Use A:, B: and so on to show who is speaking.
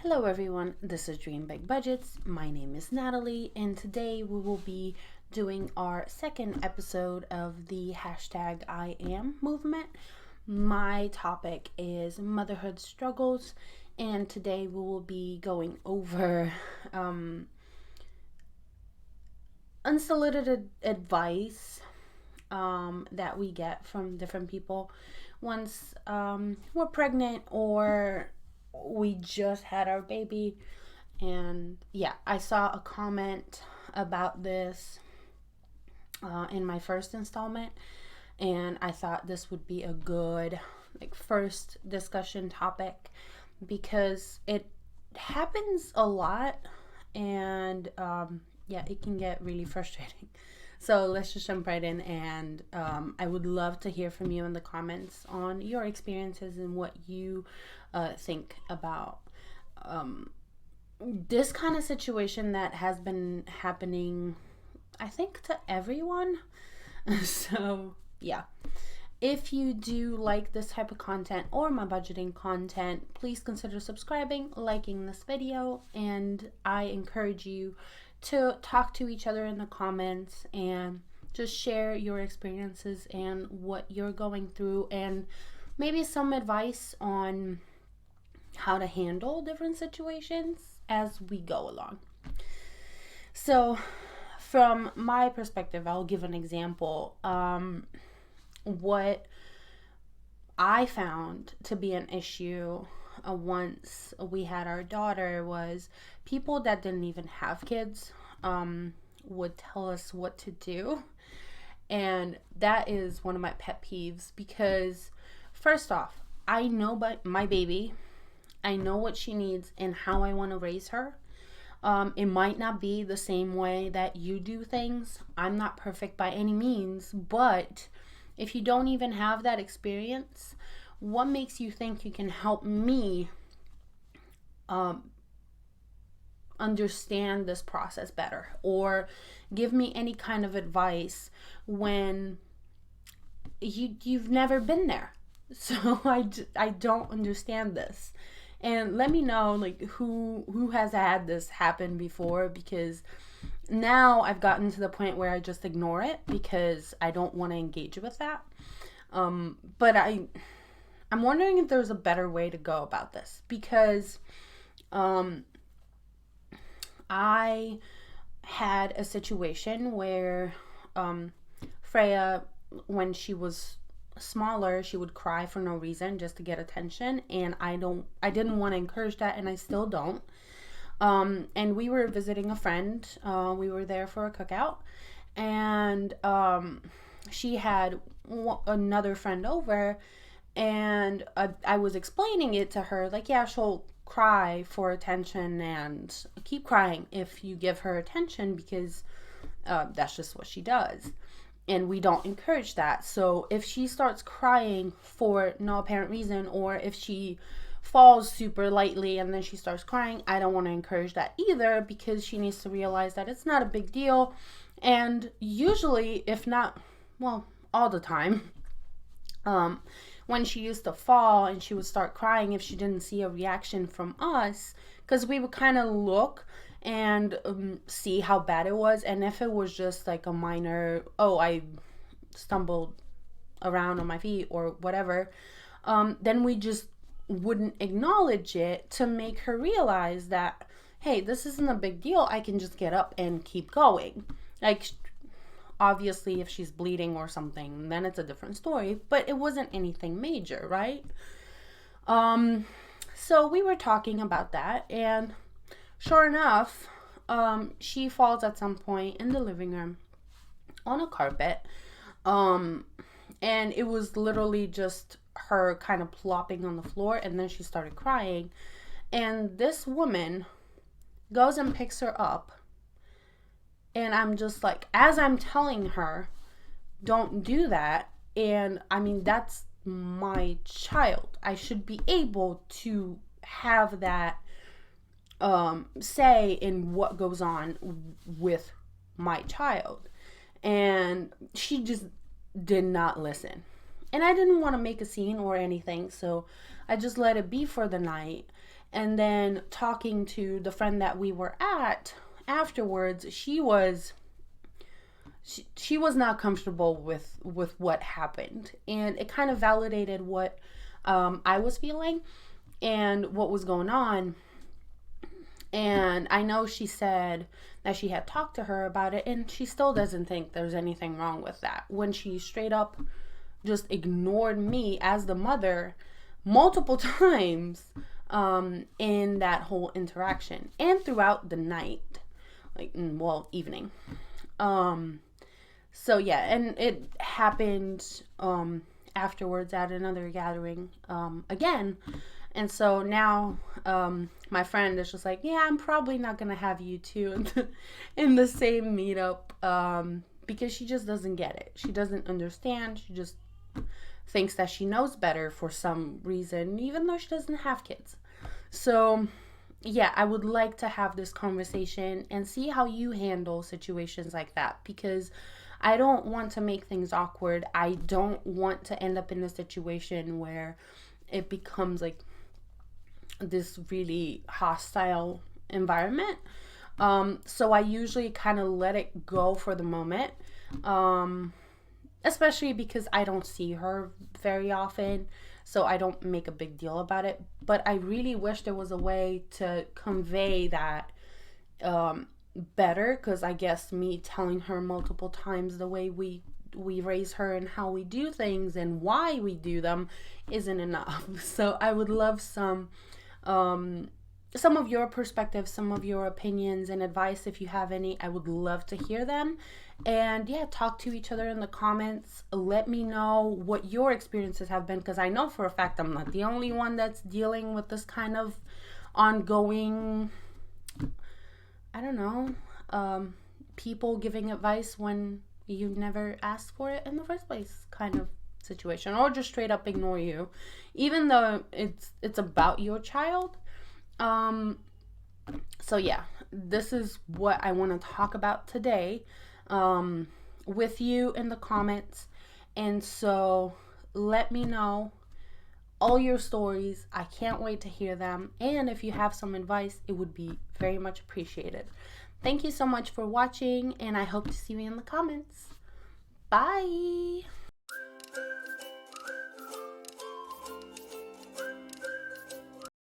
A: Hello everyone, this is Dream Big Budgets. My name is Natalie, and today we will be doing our second episode of the hashtag I Am movement. My topic is motherhood struggles, and today we will be going over unsolicited advice that we get from different people once we're pregnant or we just had our baby. And yeah, I saw a comment about this in my first installment, and I thought this would be a good first discussion topic because it happens a lot, and yeah, it can get really frustrating. So let's just jump right in, and I would love to hear from you in the comments on your experiences and what you think about this kind of situation that has been happening, I think, to everyone. So, yeah. If you do like this type of content or my budgeting content, please consider subscribing, liking this video, and I encourage you to talk to each other in the comments and just share your experiences and what you're going through, and maybe some advice on how to handle different situations as we go along. So, from my perspective, I'll give an example. What I found to be an issue once we had our daughter was people that didn't even have kids would tell us what to do. And that is one of my pet peeves because, first off, I know my baby. I know what she needs and how I want to raise her. It might not be the same way that you do things. I'm not perfect by any means, but if you don't even have that experience, what makes you think you can help me understand this process better or give me any kind of advice when you've never been there? So I don't understand this. And let me know who has had this happen before, because now I've gotten to the point where I just ignore it because I don't want to engage with that. But I'm wondering if there's a better way to go about this, because I had a situation where Freya, when she was smaller, she would cry for no reason just to get attention, and I didn't want to encourage that, and I still don't. And we were visiting a friend. We were there for a cookout, and she had another friend over, and I was explaining it to her, yeah, she'll cry for attention and keep crying if you give her attention, because that's just what she does. And we don't encourage that. So if she starts crying for no apparent reason, or if she falls super lightly and then she starts crying, I don't want to encourage that either, because she needs to realize that it's not a big deal. And usually, if not, well, all the time, when she used to fall and she would start crying, if she didn't see a reaction from us, because we would kind of look and see how bad it was, and if it was just a minor, oh, I stumbled around on my feet or whatever, then we just wouldn't acknowledge it to make her realize that, hey, this isn't a big deal, I can just get up and keep going. Obviously, if she's bleeding or something, then it's a different story, but it wasn't anything major, right? So we were talking about that, and sure enough, she falls at some point in the living room on a carpet, and it was literally just her kind of plopping on the floor, and then she started crying, and this woman goes and picks her up, and I'm just as I'm telling her, don't do that, and I mean, that's my child. I should be able to have that say in what goes on with my child. And she just did not listen. And I didn't want to make a scene or anything, so I just let it be for the night. And then talking to the friend that we were at afterwards, she was not comfortable with what happened, and it kind of validated what I was feeling and what was going on. And I know she said that she had talked to her about it, and she still doesn't think there's anything wrong with that, when she straight up just ignored me as the mother multiple times in that whole interaction and throughout the night, like, well, evening. So yeah, and it happened afterwards at another gathering again. And so now my friend is just like, yeah, I'm probably not going to have you two in the same meetup because she just doesn't get it. She doesn't understand. She just thinks that she knows better for some reason, even though she doesn't have kids. So yeah, I would like to have this conversation and see how you handle situations like that, because I don't want to make things awkward. I don't want to end up in a situation where it becomes like this really hostile environment. So I usually kind of let it go for the moment, especially because I don't see her very often, so I don't make a big deal about it. But I really wish there was a way to convey that better, because I guess me telling her multiple times the way we raise her and how we do things and why we do them isn't enough. So I would love some of your perspectives, some of your opinions and advice. If you have any, I would love to hear them. And yeah, talk to each other in the comments. Let me know what your experiences have been, because I know for a fact I'm not the only one that's dealing with this kind of ongoing, I don't know, people giving advice when you never asked for it in the first place kind of situation, or just straight up ignore you, even though it's about your child. So yeah, this is what I want to talk about today with you in the comments. And so let me know all your stories. I can't wait to hear them. And if you have some advice, it would be very much appreciated. Thank you so much for watching, and I hope to see you in the comments. Bye.